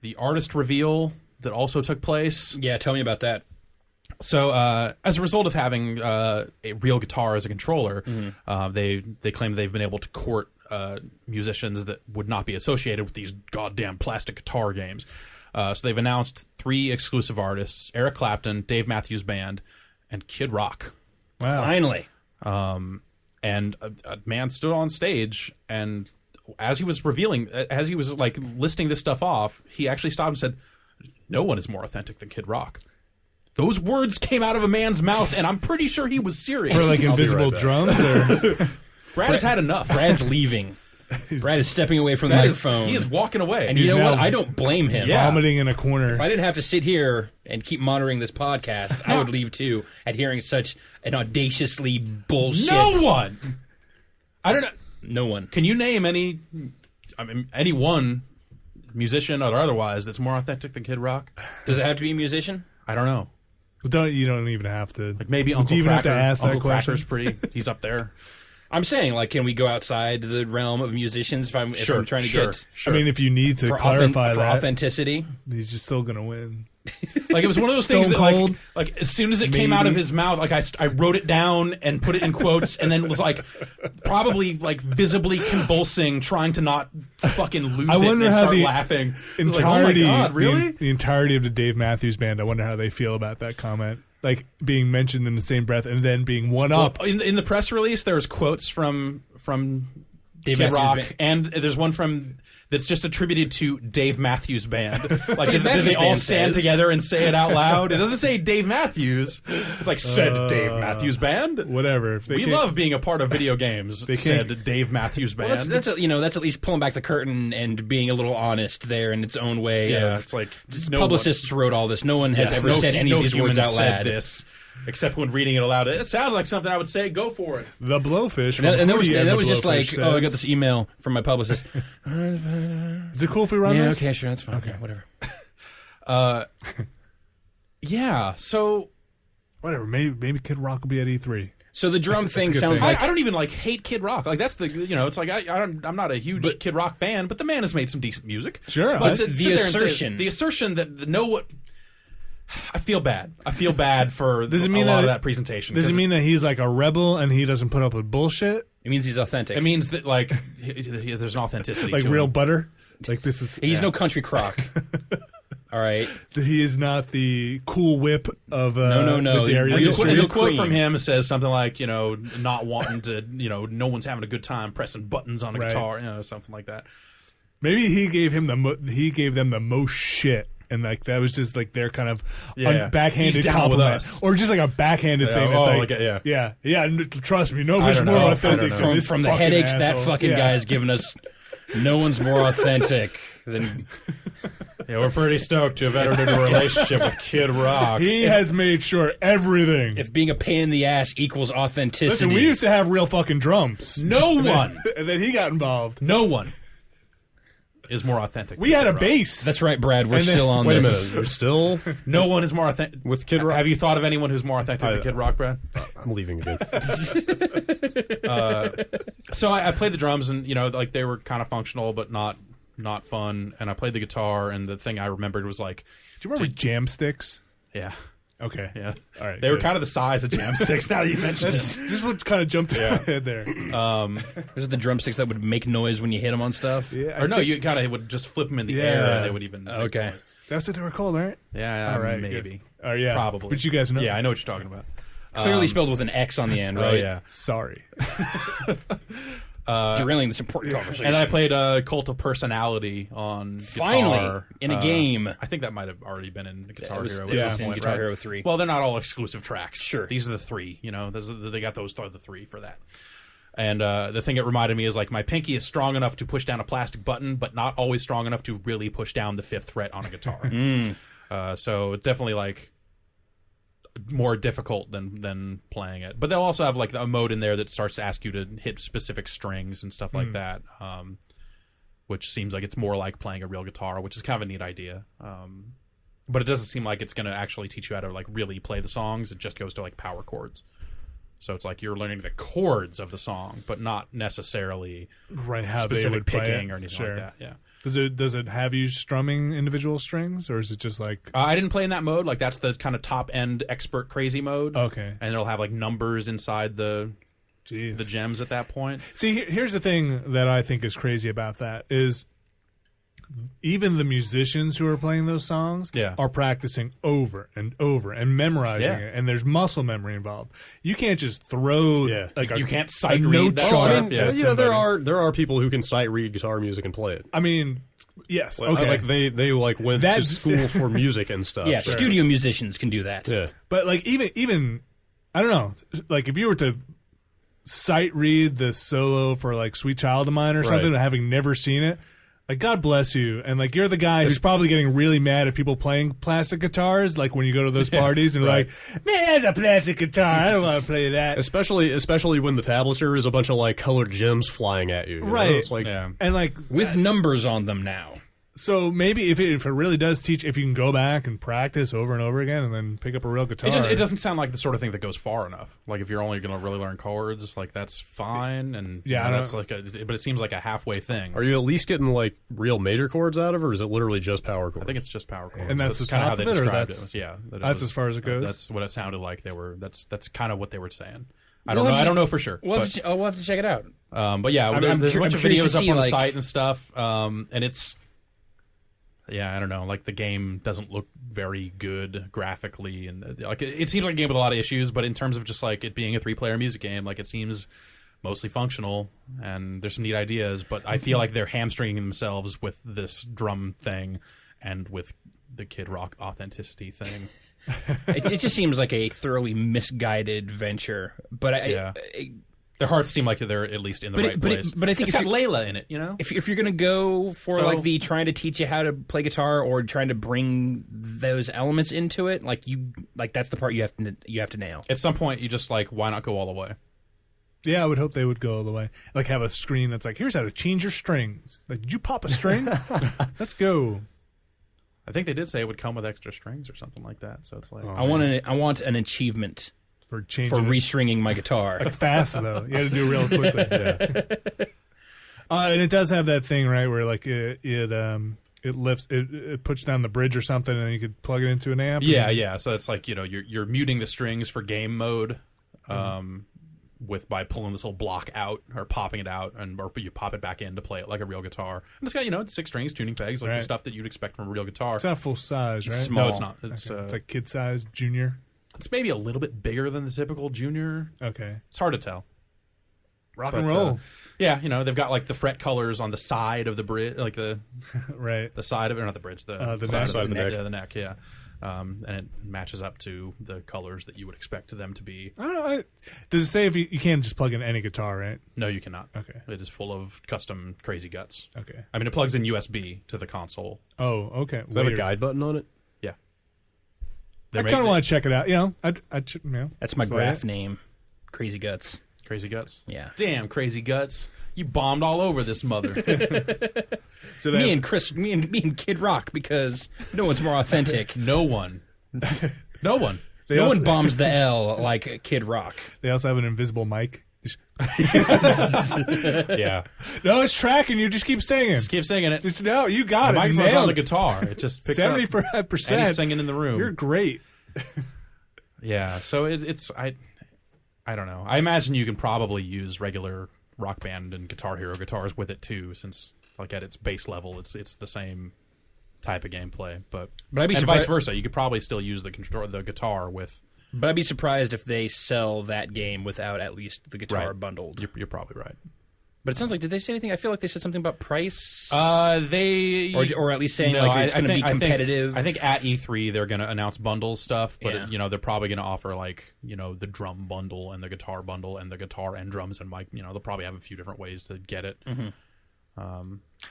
the artist reveal that also took place. Yeah, tell me about that. So, as a result of having a real guitar as a controller, they claim they've been able to court musicians that would not be associated with these goddamn plastic guitar games. So they've announced 3 exclusive artists: Eric Clapton, Dave Matthews Band, and Kid Rock. Wow. Finally. And a man stood on stage, and as he was like listing this stuff off, he actually stopped and said, "No one is more authentic than Kid Rock." Those words came out of a man's mouth, and I'm pretty sure he was serious. Or like invisible drums? Or... Brad has had enough. Brad's leaving. Brad is stepping away from the microphone. He is walking away. And you know what? I don't blame him. Vomiting in a corner. If I didn't have to sit here and keep monitoring this podcast, I would leave too at hearing such an audaciously bullshit. No one! I don't know. No one. Can you name any one musician or otherwise that's more authentic than Kid Rock? Does it have to be a musician? I don't know. You don't even have to. Like maybe Would Uncle you even Cracker. have to ask Uncle that question? Cracker's pretty. He's up there. I'm saying, like, can we go outside the realm of musicians if I'm trying to get... I mean, if you need to for clarify for that. authenticity. He's just still going to win. Like, it was one of those things that, like, as soon as it came out of his mouth, like, I wrote it down and put it in quotes, and then was, like, probably, like, visibly convulsing, trying to not fucking lose it and start laughing. Entirety, like, oh, my God, really? The entirety of the Dave Matthews Band, I wonder how they feel about that comment. Like, being mentioned in the same breath and then being one-upped. Well, in the press release, there's quotes from Dave Kid Matthews Rock, Band. and there's one that's just attributed to Dave Matthews Band. Like, did Matthews they all Band stand says. together and say it out loud? It doesn't say Dave Matthews. It's like, said Dave Matthews Band. Whatever. We love being a part of video games, said Dave Matthews Band. Well, that's at least pulling back the curtain and being a little honest there in its own way. Yeah, it's like... Publicists wrote all this. No one has ever said any of these words out loud. This. Except when reading it aloud, it sounds like something I would say. Go for it. The Blowfish. And that was just like, says, I got this email from my publicist. Is it cool if we run this? Yeah, okay, sure, that's fine. Okay, whatever. Yeah, so... Whatever, maybe Kid Rock will be at E3. So the drum thing sounds like... I don't even, like, hate Kid Rock. Like, that's the... it's like, I'm not a huge Kid Rock fan, but the man has made some decent music. Sure. But the assertion that I feel bad. I feel bad for a lot of that presentation. Does it mean that he's like a rebel and he doesn't put up with bullshit? It means he's authentic. It means that, like, there's an authenticity like to real him. butter? Like this is... He's no country crock. All right? He is not the Cool Whip of no. the dairy industry. The quote from him says something like, not wanting to, no one's having a good time pressing buttons on a guitar, something like that. Maybe he gave them the most shit. And like that was just like their kind of backhanded compliment, or just like a backhanded thing. That's trust me, nobody's more authentic than this from the headaches that fucking guy has given us. No one's more authentic than. Yeah, we're pretty stoked to have entered into a relationship with Kid Rock. He has made sure everything. If being a pain in the ass equals authenticity, listen, we used to have real fucking drums. No one, and then he got involved. No one is more authentic. We had a bass. That's right, Brad. We're still on this. Wait a minute. You're still... No one is more authentic. With Kid Rock? Have you thought of anyone who's more authentic than Kid Rock, Brad? I'm leaving again. So I played the drums, and, like, they were kind of functional, but not fun. And I played the guitar, and the thing I remembered was, like... Do you remember jam sticks? Yeah. Okay. Yeah. All right. They were kind of the size of jam sticks, now that you mentioned it. This what kind of jumped in my head there. Those are the drumsticks that would make noise when you hit them on stuff? Yeah, or no, you kind of would just flip them in the air, and they would even... Okay. That's what they were called, right? Yeah, all right, maybe. Oh, yeah. Probably. But you guys know. Yeah, I know what you're talking about. Clearly spelled with an X on the end, right? Oh, yeah. Sorry. Derailing this important conversation. And I played Cult of Personality on guitar. Finally, in a game. I think that might have already been in Guitar Hero. It was in Guitar Hero 3. Well, they're not all exclusive tracks. Sure. These are the 3, they got those the 3 for that. And the thing it reminded me is, like, my pinky is strong enough to push down a plastic button, but not always strong enough to really push down the 5th fret on a guitar. So it's definitely, like, more difficult than playing it. But they'll also have, like, a mode in there that starts to ask you to hit specific strings and stuff like that, which seems like it's more like playing a real guitar, which is kind of a neat idea. But it doesn't seem like it's going to actually teach you how to, like, really play the songs. It just goes to, like, power chords. So it's like you're learning the chords of the song, but not necessarily how specific they would picking play it. or anything like that. Yeah. Does it have you strumming individual strings, or is it just like? I didn't play in that mode. Like that's the kind of top end expert crazy mode. Okay, and it'll have like numbers inside the gems at that point. See, here's the thing that I think is crazy about that is even the musicians who are playing those songs are practicing over and over and memorizing it, and there's muscle memory involved. You can't just throw like you can't sight read that chart. There are people who can sight read guitar music and play it. I mean, yes, okay. Like they like went to school for music and stuff. Yeah, studio musicians can do that. Yeah, but like even I don't know, like if you were to sight read the solo for like Sweet Child of Mine or something, having never seen it. Like, God bless you. And, like, you're the guy who's probably getting really mad at people playing plastic guitars, like, when you go to those parties and you're like, man, that's a plastic guitar. I don't want to play that. Especially when the tablature is a bunch of, like, colored gems flying at you. Right. Know? It's like, and, like... With numbers on them now. So maybe if it really does teach, if you can go back and practice over and over again and then pick up a real guitar. It doesn't sound like the sort of thing that goes far enough. Like if you're only going to really learn chords, like that's fine. And that's like but it seems like a halfway thing. Are you at least getting like real major chords out of it, or is it literally just power chords? I think it's just power chords. And that's kind of how they described it. Yeah, that's as far as it goes. That's what it sounded like. That's kind of what they were saying. I don't know for sure. We'll have to check it out. But yeah, there's a bunch of videos up on the site and stuff. And it's. Yeah, I don't know. Like the game doesn't look very good graphically, and like it seems like a game with a lot of issues. But in terms of just like it being a 3-player music game, like it seems mostly functional, and there's some neat ideas. But I feel like they're hamstringing themselves with this drum thing and with the Kid Rock authenticity thing. It just seems like a thoroughly misguided venture. But their hearts seem like they're at least in the right place. But I think it's got Layla in it, you know? If you're going to go for like the trying to teach you how to play guitar or trying to bring those elements into it, like that's the part you have to nail. At some point, you just like, why not go all the way? Yeah, I would hope they would go all the way. Like have a screen that's like, here's how to change your strings. Like, did you pop a string? Let's go. I think they did say it would come with extra strings or something like that. So it's like, I want an achievement. For restringing my guitar. Like fast, though. You had to do it real quickly. And it does have that thing, right, where like it lifts, it puts down the bridge or something, and then you could plug it into an amp. Yeah. So it's like, you're muting the strings for game mode, by pulling this whole block out or popping it out, or you pop it back in to play it like a real guitar. And it's got it's 6 strings, tuning pegs, like the stuff that you'd expect from a real guitar. It's not full size, right? No, it's not. It's like kid size, junior. It's maybe a little bit bigger than the typical junior. Okay. It's hard to tell. Rock and roll. Yeah, they've got like the fret colors on the side of the bridge, like the the side of it, or not the bridge, the side of the neck. Yeah, the neck, yeah. And it matches up to the colors that you would expect them to be. I don't know. Does it say if you can't just plug in any guitar, right? No, you cannot. Okay. It is full of custom crazy guts. Okay. I mean, it plugs in USB to the console. Oh, okay. Does that have a guide button on it? Yeah. I kind of want to check it out. That's my graph name. Crazy Guts. Crazy Guts? Yeah. Damn, Crazy Guts. You bombed all over this mother. So me and Kid Rock, because no one's more authentic. No one. No one bombs the L like Kid Rock. They also have an invisible mic. Yeah. No, it's tracking you. Just keep singing. Just keep singing it. You got the it. Microphone's on the guitar. It just picks 75%. And he's singing in the room. You're great. Yeah. So it's I don't know. I imagine you can probably use regular Rock Band and Guitar Hero guitars with it too, since like at its base level, it's the same type of gameplay. But I'd be and vice versa, you could probably still use the guitar with. But I'd be surprised if they sell that game without at least the guitar bundled. You're probably right. But it sounds like, did they say anything? I feel like they said something about price. They or at least saying it's going to be competitive. I think at E3 they're going to announce bundle stuff, but they're probably going to offer like the drum bundle and the guitar bundle and the guitar and drums and mic. They'll probably have a few different ways to get it. Mm-hmm. I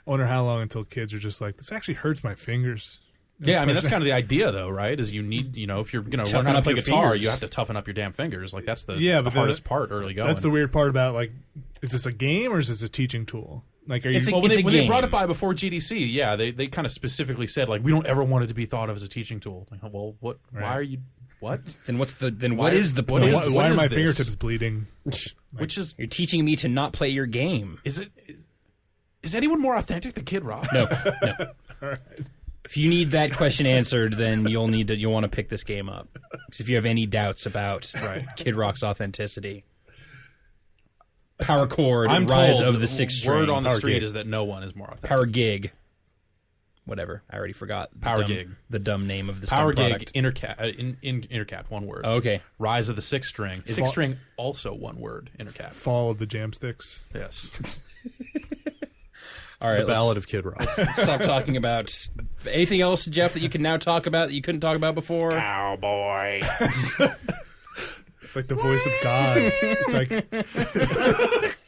wonder how long until kids are just like, this actually hurts my fingers. Yeah, I mean that's kind of the idea, though, right? Is you need, if you're going to learn how to play guitar, you have to toughen up your damn fingers. Like that's the hardest part early going. That's the weird part about like, is this a game or is this a teaching tool? Like, when they brought it by before GDC, yeah, they kind of specifically said like, we don't ever want it to be thought of as a teaching tool. Like, well, what? Right. Why are you? What? Then what is the point? Why are my fingertips bleeding? Which is you're teaching me to not play your game. Is it? Is anyone more authentic than Kid Rock? No. All right. If you need that question answered, then you'll want to pick this game up. Because if you have any doubts about Kid Rock's authenticity, Power Chord, Rise of the Sixth String. Word on the street is that no one is more authentic. Power Gig. Whatever. I already forgot. The dumb name of the Power Gig, product. Intercat, one word. Oh, okay. Rise of the Sixth String. Sixth String, also one word, Intercat. Fall of the Jamsticks. Yes. All right, the Ballad of Kid Rock. Let's stop talking about anything else, Jeff, that you can now talk about that you couldn't talk about before. Cowboy. It's like the voice of God. It's like